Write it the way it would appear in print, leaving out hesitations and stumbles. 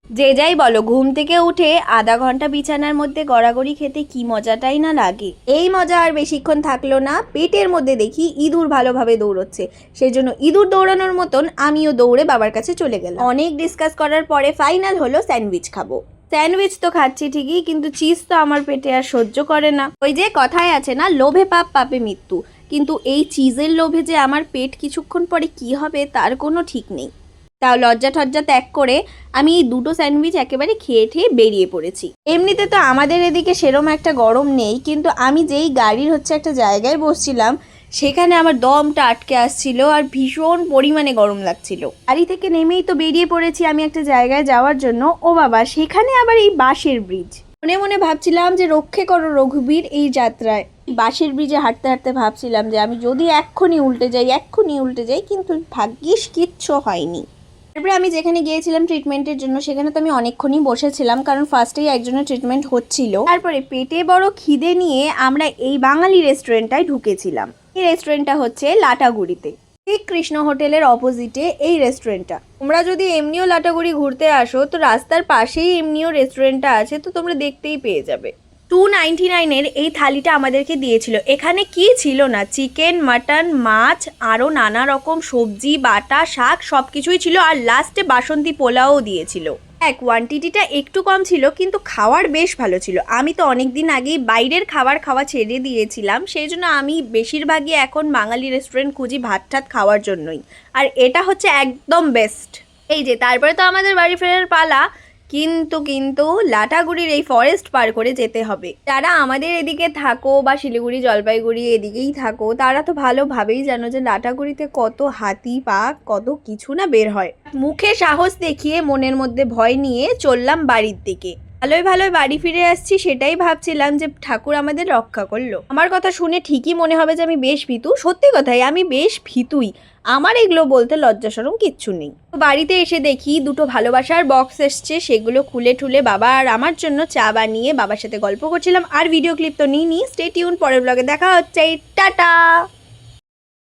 যে যাই বলো, ঘুম থেকে উঠে আধা ঘন্টা বিছানার মধ্যে গড়াগড়ি খেতে কি মজাটাই না লাগে। এই মজা আর বেশিক্ষণ থাকলো না, পেটের মধ্যে দেখি ইঁদুর ভালোভাবে দৌড়চ্ছে। সেই জন্য ইঁদুর দৌড়ানোর মতন আমিও দৌড়ে বাবার কাছে চলে গেলাম। অনেক ডিসকাস করার পরে ফাইনাল হলো স্যান্ডউইচ খাবো। স্যান্ডউইচ তো খাচ্ছি ঠিকই, কিন্তু চিজ তো আমার পেটে আর সহ্য করে না। ওই যে কথায় আছে না, লোভে পাপ পাপে মৃত্যু। কিন্তু এই চিজের লোভে যে আমার পেট কিছুক্ষণ পরে কি হবে তার কোনো ঠিক নেই। তাও লজ্জা ঠজ্জা ত্যাগ করে আমি এই দুটো স্যান্ডউইচ একেবারে খেয়ে বেরিয়ে পড়েছি। এমনিতে তো আমাদের এদিকে সেরম একটা গরম নেই, কিন্তু আমি যেই গাড়ির একটা জায়গায় বসছিলাম সেখানে আমার দমটা আটকে আসছিল আর ভীষণ পরিমাণে গরম লাগছিল। গাড়ি থেকে নেমেই তো বেরিয়ে পড়েছি আমি একটা জায়গায় যাওয়ার জন্য। ও বাবা, সেখানে আবার এই বাঁশের ব্রিজ। মনে মনে ভাবছিলাম যে রক্ষে করো রঘুবীর এই যাত্রায়। বাঁশের ব্রিজে হাঁটতে হাঁটতে ভাবছিলাম যে আমি যদি এক্ষুনি উল্টে যাই, কিন্তু ভাগ্যিস কিচ্ছু হয়নি। তারপরে আমি যেখানে গিয়েছিলাম ট্রিটমেন্টের জন্য সেখানে তো আমি অনেকক্ষণই বসেছিলাম, কারণ ফার্স্টেই একজনের ট্রিটমেন্ট হচ্ছিল। তারপরে পেটে বড় খিদে নিয়ে আমরা এই বাঙালি রেস্টুরেন্টটায় ঢুকেছিলাম। এই রেস্টুরেন্টটা হচ্ছে লাটাগুড়িতে, ঠিক কৃষ্ণ হোটেলের অপোজিটে এই রেস্টুরেন্টটা। তোমরা যদি এমনিও লাটাগুড়ি ঘুরতে আসো তো রাস্তার পাশেই এমনিও রেস্টুরেন্টটা আছে, তো তোমরা দেখতেই পেয়ে যাবে। 299 এই থালিটা আমাদেরকে দিয়েছিল। এখানে কি ছিল না, চিকেন, মাটন, মাছ, আরও নানা রকম সবজি, বাটা, শাক সব কিছুই ছিল। আর লাস্টে বাসন্তী পোলাও দিয়েছিল। কোয়ান্টিটিটা একটু কম ছিল, কিন্তু খাওয়ার বেশ ভালো ছিল। আমি তো অনেক দিন আগেই বাইরের খাবার খাওয়া ছেড়ে দিয়েছিলাম, সেই জন্য আমি বেশিরভাগই এখন বাঙালি রেস্টুরেন্ট খুঁজি ভাত টাত খাওয়ার জন্যই। আর এটা হচ্ছে একদম বেস্ট। এই যে তারপরে তো আমাদের বাড়ি ফেরার পালা, কিন্তু লাটাগুড়ির এই ফরেস্ট পার করে যেতে হবে। যারা আমাদের এদিকে থাকো বা শিলিগুড়ি জলপাইগুড়ি এদিকেই থাকো, তারা তো ভালোভাবেই জানো যে লাটাগুড়িতে কত হাতি পাক কত কিছু না বের হয়। মুখে সাহস দেখিয়ে মনের মধ্যে ভয় নিয়ে চললাম বাড়ির দিকে। ভালোই বাড়ি ফিরে আসছি, সেটাই ভাবছিলাম যে ঠাকুর আমাদের রক্ষা করলো। আমার কথা শুনে ঠিকই মনে হবে যে আমি বেশ ভীতু। সত্যি কথাই, আমি বেশ ভীতুই। আমার এগুলো বলতে লজ্জা শরম কিচ্ছু নেই। তো বাড়িতে এসে দেখি দুটো ভালোবাসার বক্স এসছে, সেগুলো খুলে ঠুলে বাবা আর আমার জন্য চা বানিয়ে বাবার সাথে গল্প করছিলাম। আর ভিডিও ক্লিপ তো নিই। স্টে টিউন, পরের ব্লগে দেখা হচ্ছে। টাটা।